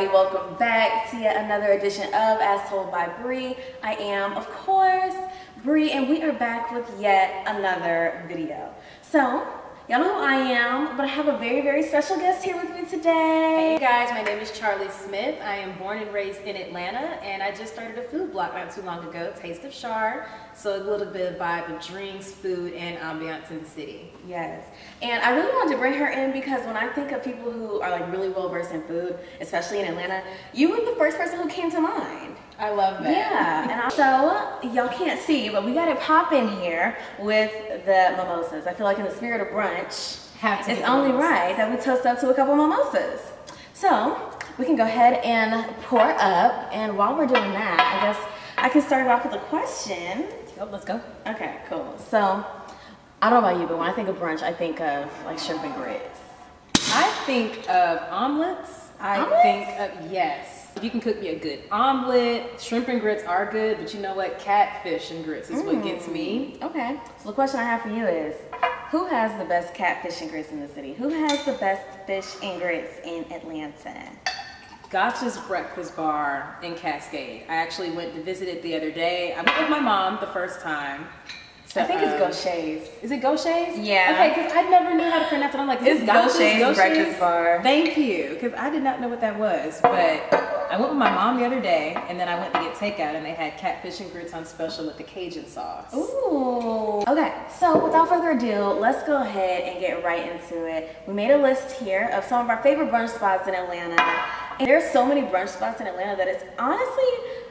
everybody, welcome back to yet another edition of As Told by Bree. I am, of course, Bree, and we are back with yet another video. So, y'all know who I am, but I have a very special guest here with me today. Hey guys, my name is Charlie Smith. I am born and raised in Atlanta, and I just started a food blog not too long ago, Taste of Char. So a little bit of vibe of drinks, food, and ambiance in the city. Yes, and I really wanted to bring her in because when I think of people who are like really well versed in food, especially in Atlanta, you were the first person who came to mind. I love that. Yeah, and so y'all can't see, but we got it popping here with the mimosas. I feel like in the spirit of brunch, it's only right that we toast up to a couple mimosas. So we can go ahead and pour up, and while we're doing that, I guess I can start off with a question. Oh, let's go. Okay, cool. So I don't know about you, but when I think of brunch, I think of like shrimp and grits. I think of omelets. I think of, yes. If you can cook me a good omelet, shrimp and grits are good, but you know what? Catfish and grits is what gets me. Okay. So the question I have for you is, who has the best catfish and grits in the city? Who has the best fish and grits in Atlanta? Gocha's Breakfast Bar in Cascade. I actually went to visit it the other day. I went with my mom the first time. So, I think it's Gocha's. Is it Gocha's? Yeah. Okay, because I never knew how to pronounce it. I'm like, it's Gocha's Breakfast Bar. Thank you, because I did not know what that was. But I went with my mom the other day, and then I went to get takeout, and they had catfish and grits on special with the Cajun sauce. Ooh. Okay, so without further ado, let's go ahead and get right into it. We made a list here of some of our favorite brunch spots in Atlanta. And there's so many brunch spots in Atlanta that it's honestly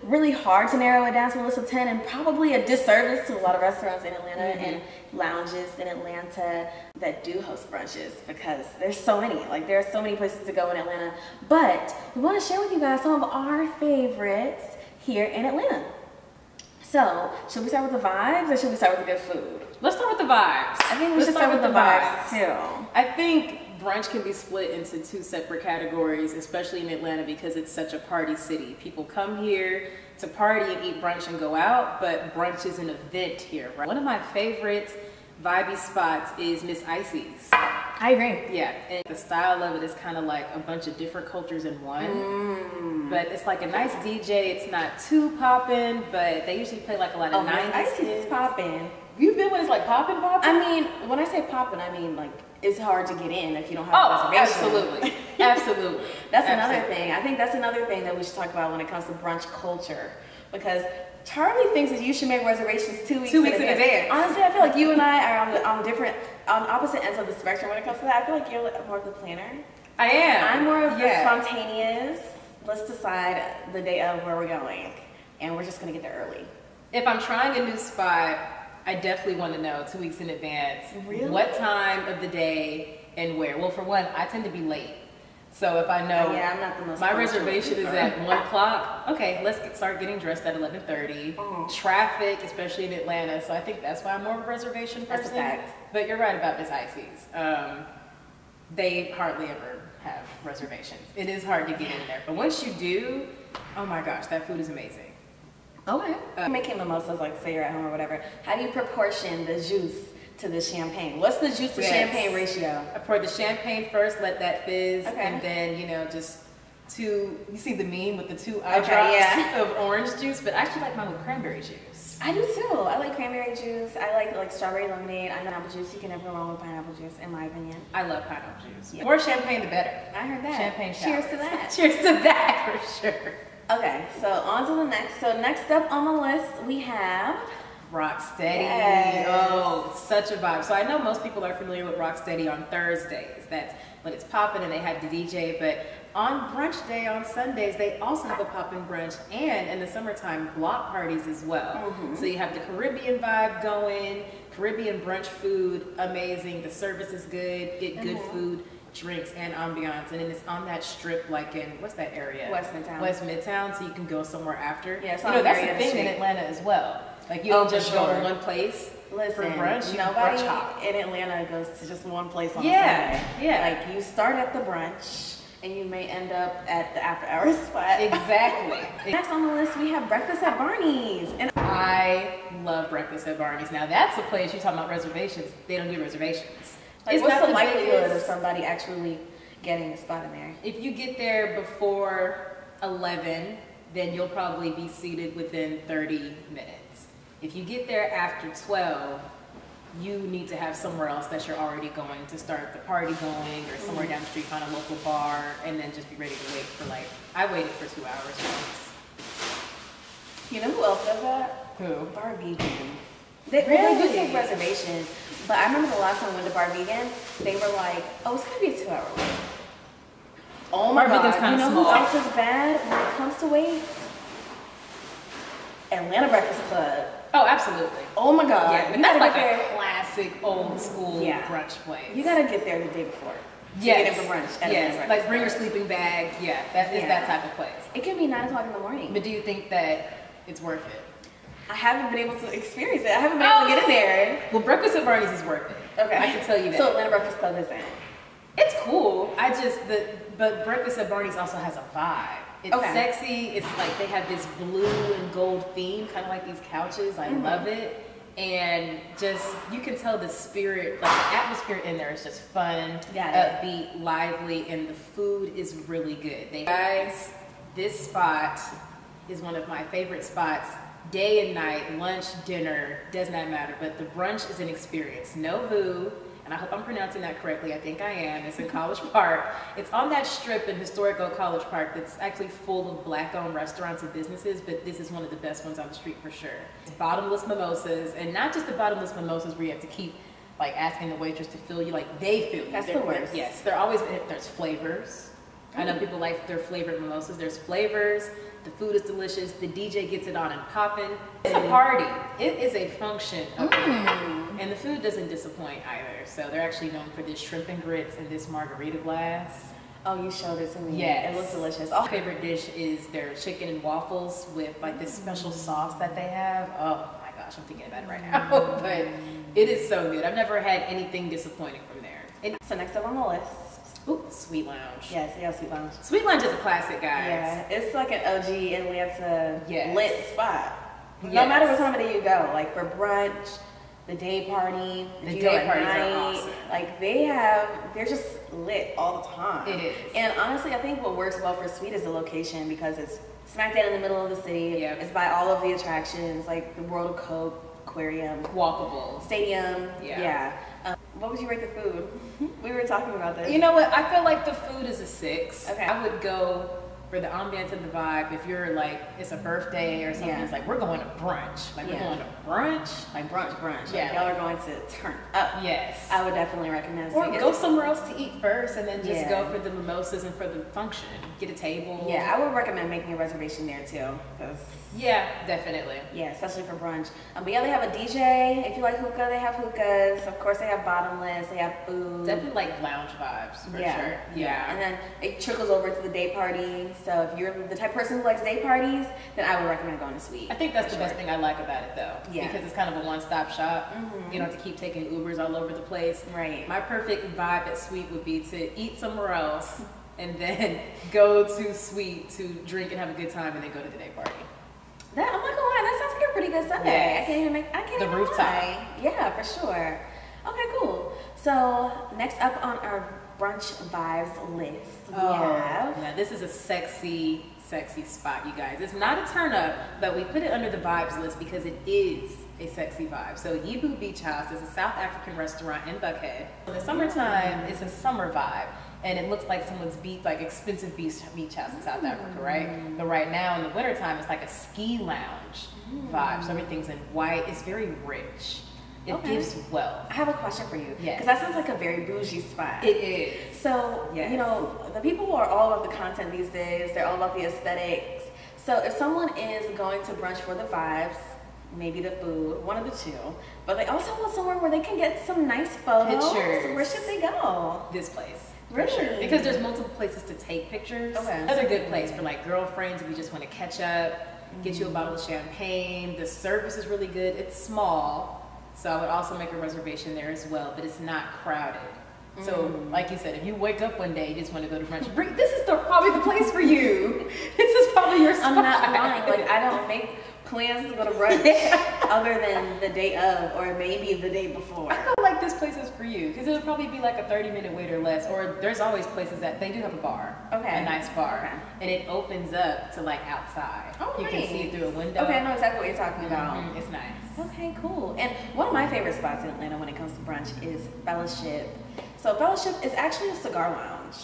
really hard to narrow it down to a list of 10, and probably a disservice to a lot of restaurants in Atlanta and lounges in Atlanta that do host brunches, because there's so many. Like, there are so many places to go in Atlanta. But we want to share with you guys some of our favorites here in Atlanta. So, should we start with the vibes or should we start with the good food? Let's start with the vibes. I think we should start with the vibes too. I think brunch can be split into two separate categories, especially in Atlanta because it's such a party city. People come here to party and eat brunch and go out, but brunch is an event here, right? One of my favorite vibey spots is Miss Icey's. I agree. Yeah, and the style of it is kind of like a bunch of different cultures in one. But it's like a nice DJ. It's not too poppin', but they usually play like a lot of 90s. Icey's is poppin'. You've been when it's like poppin'? I mean, when I say poppin', I mean like it's hard to get in if you don't have a reservation. Absolutely. Absolutely. That's another thing. I think that's another thing that we should talk about when it comes to brunch culture, because Charlie thinks that you should make reservations 2 weeks in advance. Honestly, I feel like you and I are on opposite ends of the spectrum when it comes to that. I feel like you're more of the planner. I am. I'm more of the spontaneous. Let's decide the day of where we're going, and we're just gonna get there early. If I'm trying a new spot, I definitely want to know 2 weeks in advance. Really? What time of the day and where. Well, for one, I tend to be late. So if I know I'm not the most my reservation is at 1 o'clock, okay, let's start getting dressed at 11:30. Traffic, especially in Atlanta, so I think that's why I'm more of a reservation person. That's a fact. But you're right about Miss Icey's. They hardly ever have reservations. It is hard to get in there, but once you do, oh my gosh, that food is amazing. Okay. Making mimosas, like say you're at home or whatever, how do you proportion the juice to the champagne? What's the juice to champagne ratio? I pour the champagne first, let that fizz, and then, you know, just you see the meme with the 2 eye drops of orange juice, but I actually like mine with cranberry juice. I do too. I like cranberry juice. I like strawberry lemonade. I know pineapple juice. You can never go wrong with pineapple juice, in my opinion. I love pineapple juice. Yeah. More champagne, the better. I heard that. Champagne Cheers showers. to that. Cheers to that, for sure. Okay, so on to the next. So next up on the list, we have Rocksteady. Yes. Oh, such a vibe. So I know most people are familiar with Rocksteady on Thursdays. That's when it's popping and they have the DJ. But on brunch day on Sundays, they also have a popping brunch, and in the summertime, block parties as well. So you have the Caribbean vibe going, Caribbean brunch food, amazing. The service is good, get good food, drinks, and ambiance. And then it's on that strip, like in, what's that area? West Midtown. West Midtown, so you can go somewhere after. Yeah, it's you know, that's the thing in Atlanta as well. Like, you don't just go to one place for brunch. Nobody in Atlanta goes to just one place on Sunday. Yeah. Like, you start at the brunch, and you may end up at the after hours spot. Exactly. Next on the list, we have breakfast at Barney's. And I love breakfast at Barney's. Now, that's a place you're talking about reservations. They don't do reservations. Like, what's the likelihood of somebody actually getting a spot in there. If you get there before 11, then you'll probably be seated within 30 minutes. If you get there after 12, you need to have somewhere else that you're already going to start the party going, or somewhere down the street, find a local bar, and then just be ready to wait for like, I waited for 2 hours once. You know who else does that? Who? Bar Vegan. They do take reservations, but I remember the last time I went to Bar Vegan, they were like, oh, it's gonna be a 2-hour wait. Oh my God, you know who else is bad when it comes to waits? Atlanta Breakfast Club. Oh, absolutely. Oh my God. Yeah, but that's like a classic old school brunch place. You gotta get there the day before. Yes. Get in for brunch. Yes, like bring your sleeping bag. Yeah, that is that type of place. It can be 9 o'clock in the morning. But do you think that it's worth it? I haven't been able to experience it. I haven't been able to get in there. Well, breakfast at Barney's is worth it. Okay. I can tell you that. So Atlanta Breakfast Club isn't. It's cool. But breakfast at Barney's also has a vibe. It's sexy. It's like they have this blue and gold theme, kind of like these couches. I love it. And just, you can tell the spirit, like the atmosphere in there is just fun, upbeat, lively, and the food is really good. Guys, this spot is one of my favorite spots. Day and night, lunch, dinner, does not matter, but the brunch is an experience. NoVo, and I hope I'm pronouncing that correctly, I think I am, it's in College Park. It's on that strip in historical College Park that's actually full of black-owned restaurants and businesses, but this is one of the best ones on the street for sure. Bottomless mimosas, and not just the bottomless mimosas where you have to keep like asking the waitress to fill you, like they fill you. That's the worst. Yes, there's flavors. I know people like their flavored mimosas. There's flavors. The food is delicious. The DJ gets it on and popping. It's a party. It is a function of and the food doesn't disappoint either. So they're actually known for this shrimp and grits and this margarita glass. Oh, you showed it to me. Yes. It looks delicious. My favorite dish is their chicken and waffles with like this special sauce that they have. Oh my gosh, I'm thinking about it right now. But it is so good. I've never had anything disappointing from there. And so next up on the list. Ooh, Sweet Lounge. Yes, we have Sweet Lounge. Sweet Lounge is a classic, guys. Yeah, it's like an OG Atlanta lit spot. Yes. No matter what time of day you go, like for brunch, the day party, the day parties are awesome. Like they're just lit all the time. It is. And honestly, I think what works well for Sweet is the location because it's smack down in the middle of the city. Yep. It's by all of the attractions, like the World of Coke, Aquarium, walkable stadium. Yeah. What would you rate the food? We were talking about this. You know what? I feel like the food is a 6. Okay. I would go for the ambiance and the vibe. If you're like, it's a birthday or something, it's like, we're going to brunch. Like, we're going to brunch. Like brunch. Yeah. Like, y'all are going to turn up. Yes. I would definitely recommend Or go somewhere else to eat first and then just go for the mimosas and for the function. Get a table. Yeah, I would recommend making a reservation there too. Yeah, definitely. Yeah, especially for brunch. But yeah, they have a DJ. If you like hookah, they have hookahs. Of course, they have bottomless. They have food. Definitely like lounge vibes for sure. Yeah. And then it trickles over to the day party. So if you're the type of person who likes day parties, then I would recommend going to Sweet. I think that's the best thing I like about it though. Yeah. Because it's kind of a one-stop shop. You don't have to keep taking Ubers all over the place. Right. My perfect vibe at Sweet would be to eat somewhere else and then go to Sweet to drink and have a good time and then go to the day party. I'm not gonna lie, that sounds like a pretty good Sunday. Yes. I can't the even rooftop. lie. Yeah, for sure. Okay, cool. So next up on our brunch vibes list, we have. Now this is a sexy spot, you guys. It's not a turn up, but we put it under the vibes list because it is a sexy vibe. So Yebo Beach House is a South African restaurant in Buckhead. In the summertime, it's a summer vibe. And it looks like someone's expensive beach house in South Africa, right? But right now in the wintertime, it's like a ski lounge vibe. So everything's in white. It's very rich. It gives wealth. I have a question for you. Yes. Because that sounds like a very bougie spot. It is. So, you know, the people who are all about the content these days, they're all about the aesthetics. So if someone is going to brunch for the vibes, maybe the food, one of the two, but they also want somewhere where they can get some nice photos. Pictures. Where should they go? This place. Really? For sure. Because there's multiple places to take pictures. Okay. Another good place for like girlfriends if you just want to catch up, get you a bottle of champagne. The service is really good. It's small, so I would also make a reservation there as well, but it's not crowded. So, like you said, if you wake up one day, you just want to go to brunch, this is probably the place for you. This is probably your spot. I'm not lying. Like, I don't make plans to go to brunch other than the day of or maybe the day before? I feel like this place is for you because it'll probably be like a 30-minute wait or less. Or there's always places that they do have a bar, a nice bar, and it opens up to like outside. Oh, you can see it through a window. Okay, I know exactly what you're talking about. It's nice. Okay, cool. And one of my favorite spots in Atlanta when it comes to brunch is Fellaship. So Fellaship is actually a cigar lounge.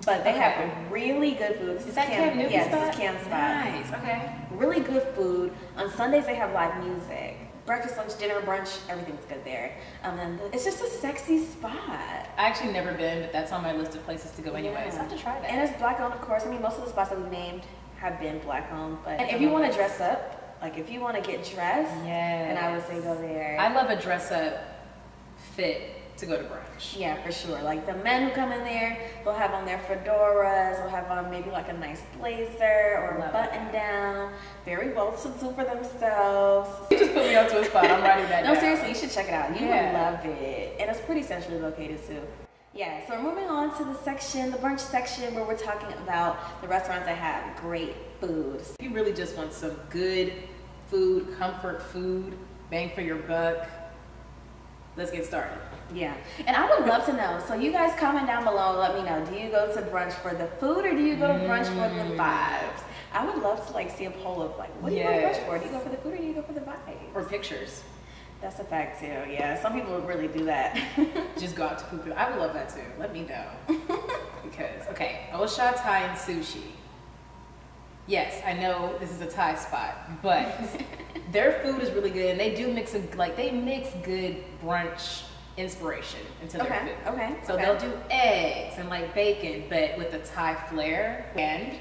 But they have really good food. This is Cam Newton's spot? This is Cam's spot. Nice, okay. Really good food. On Sundays they have live music. Breakfast, lunch, dinner, brunch, everything's good there. And it's just a sexy spot. I actually never been, but that's on my list of places to go anyway. So I have to try that. And it's black owned, of course. I mean, most of the spots that we've named have been black owned. But if you want to dress up, like if you want to get dressed, then I would say go there. I love a dress up fit to go to brunch. Yeah, for sure. Like the men who come in there, they'll have on their fedoras, they'll have on maybe like a nice blazer or a button down. Very well to do for themselves. You just put me up to a spot. I'm writing that down. No, seriously, you should check it out. You would love it. And it's pretty centrally located too. Yeah, so we're moving on to the section, the brunch section, where we're talking about the restaurants that have great food. If you really just want some good food, comfort food, bang for your buck, let's get started. Yeah, and I would love to know. So you guys comment down below and let me know. Do you go to brunch for the food or do you go to brunch for the vibes? I would love to like see a poll of like, what do you go to brunch for? Do you go for the food or do you go for the vibes? Or pictures. That's a fact too. Yeah, some people would really do that. Just go out to food. I would love that too. Let me know. Because Osha, Thai, and Sushi. Yes, I know this is a Thai spot, but their food is really good, and they do mix good brunch inspiration into their food. So they'll do eggs and like bacon, but with a Thai flair, and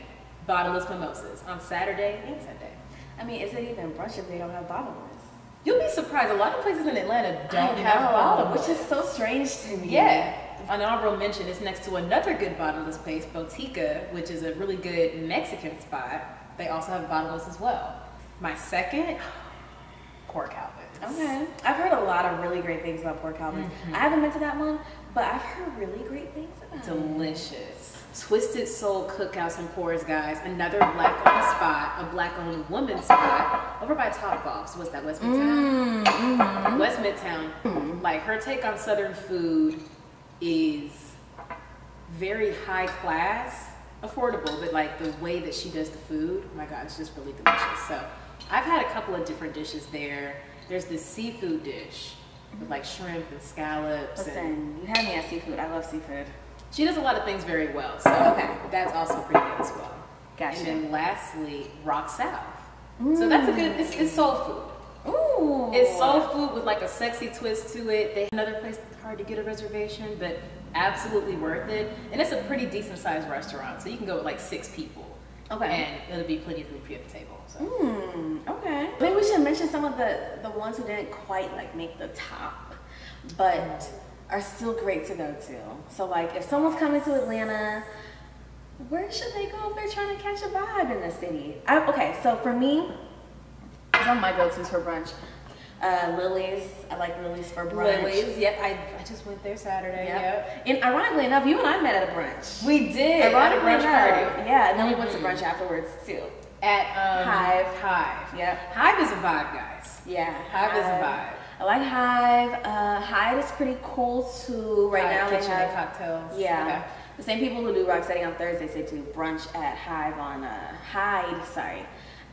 bottomless mimosas on Saturday and Sunday. I mean, is it even brunch if they don't have bottomless? You'll be surprised. A lot of places in Atlanta don't have bottomless, which is so strange to me. Yeah. An honorable mention is next to another good bottomless place, Botica, which is a really good Mexican spot. They also have bottomless as well. My second, Pork Calvin's. Okay. I've heard a lot of really great things about Pork Calvin's. I haven't been to that one, but I've heard really great things about it. Delicious. Twisted Soul Cookhouse and Pours, guys. Another black-owned spot, a black-owned woman's spot, over by Topgolf. So what's that, West Midtown? West Midtown. Like, her take on Southern food is very high class, affordable, but like the way that she does the food, oh my God, it's just really delicious. So I've had a couple of different dishes there. There's this seafood dish with like shrimp and scallops. Listen, you had me at seafood. I love seafood. She does a lot of things very well, so that's also pretty good as well. Gotcha. And then lastly, Roc South. So that's a good, it's soul food. Ooh. It's soul food with like a sexy twist to it. They have another place that's hard to get a reservation, but absolutely worth it. And it's a pretty decent sized restaurant, so you can go with like 6 people. And it'll be plenty of food for you at the table. So. Okay. Maybe we should mention some of the ones who didn't quite like make the top, but are still great to go to. So like if someone's coming to Atlanta, where should they go if they're trying to catch a vibe in the city? So for me, some of my go-tos for brunch. Lily's. I like Lily's for brunch. Lily's, yep. I just went there Saturday. Yep. And ironically enough, you and I met at a brunch. We did. At a brunch party. Yeah, and then we went to brunch afterwards too. At Hive. Yep. Hive is a vibe, guys. Yeah. Hive is a vibe. I like Hive. Hive is pretty cool too. Right now kitchen they have and cocktails. Yeah. Okay. The same people who do Rocksteady on Thursdays, they do brunch at Hive on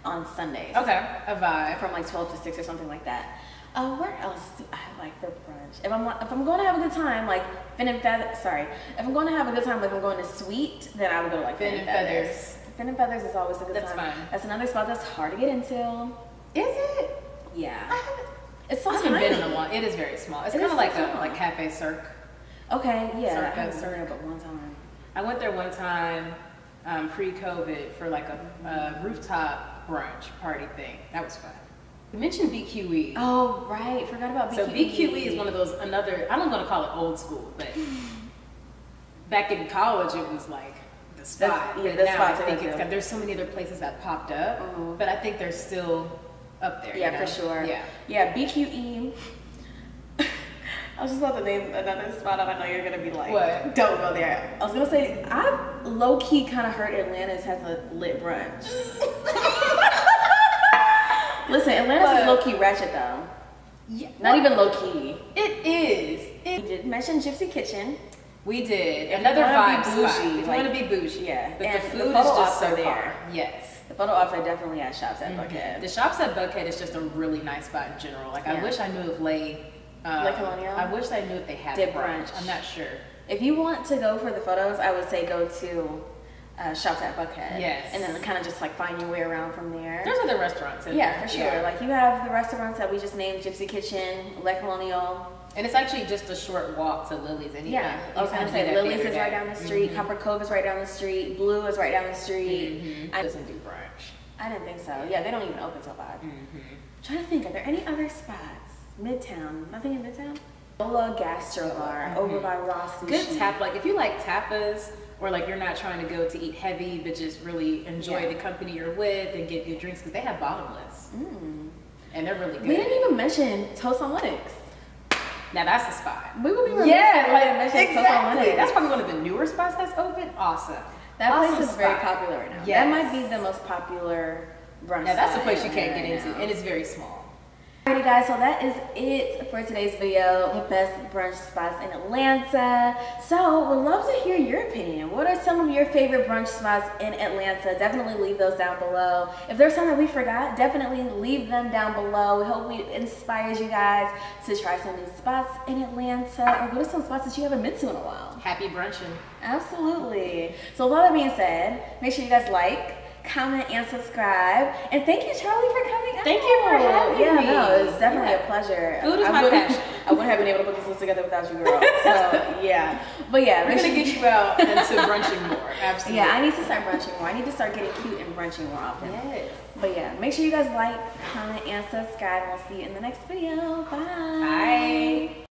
on Sundays. Okay, a vibe. From like 12 to 6 or something like that. Where else do I like for brunch? If I'm going to have a good time, like Fin and Feathers. Sorry, if I'm going to have a good time, like I'm going to Sweet, then I would go to like Fin and Feathers. Fin and Feathers is always a good time. That's fine. That's another spot that's hard to get into. Is it? Yeah. It's so I haven't been in a while. It is very small. It's kind of like a Cafe Cirque. Okay, yeah. Cirque, I haven't been there but one time. I went there one time pre-COVID for like a rooftop brunch party thing. That was fun. You mentioned BQE. Oh, right. Forgot about BQE. So BQE is one of those, I don't want to call it old school, but back in college it was like the spot. Yeah, but now spot I think there's so many other places that popped up, but I think they're still up there. Yeah, for sure. Yeah, BQE. I was just about to name another spot and I know you're going to be like, what? Don't go there. I was going to say, I've low-key kind of heard Atlantis has a lit brunch. Listen, Atlantis is low-key ratchet though. Yeah, Not even low-key. It is. We did mention Gypsy Kitchen. We did. Another vibe spot. If you like, want to be bougie. Yeah. But and the food the is photo just ops so are there. far. Yes. The photo ops are definitely at shops at Buckhead. The shops at Buckhead is just a really nice spot in general. Like, I wish I knew if Le Colonial? I wish I knew if they had brunch. I'm not sure. If you want to go for the photos, I would say go to shops at Buckhead. Yes. And then kind of just like find your way around from there. There's other restaurants in Yeah, there. for sure. Like you have the restaurants that we just named, Gypsy Kitchen, Le Colonial. And it's actually just a short walk to Lily's anyway. Yeah, I was gonna say Lily's is right down the street, Copper Cove is right down the street, Blue is right down the street. I doesn't do brunch. I didn't think so. Yeah, they don't even open till 5. Trying to think, are there any other spots? Midtown, nothing in Midtown? Bulla Gastro Bar over by Sushi. Good tap, like if you like tapas, or like you're not trying to go to eat heavy, but just really enjoy the company you're with and get good drinks, because they have bottomless. And they're really good. We didn't even mention Toast on Lenox. Now that's a spot. We would be remiss if we didn't mention Toast on Lenox. That's probably one of the newer spots that's open. Awesome. That awesome place is very popular right now. Yes. That might be the most popular brunch Now that's a spot place you can't get right into, now. and it's very small. Alrighty guys, so that is it for today's video, the best brunch spots in Atlanta. So we'd love to hear your opinion. What are some of your favorite brunch spots in Atlanta? Definitely leave those down below. If there's some that we forgot, definitely leave them down below. We hope we inspires you guys to try some new spots in Atlanta or go to some spots that you haven't been to in a while. Happy brunching. Absolutely. So with all that being said, make sure you guys like, comment, and subscribe. And thank you, Charlie, for coming out. Thank you for having me. Yeah, no, it's definitely a pleasure. Food is my passion. I wouldn't have been able to put this list together without you, girl. So, yeah. But yeah, we're going to get you out into brunching more. Absolutely. Yeah, I need to start brunching more. I need to start getting cute and brunching more often. Yes. But yeah, make sure you guys like, comment, and subscribe. And we'll see you in the next video. Bye. Bye.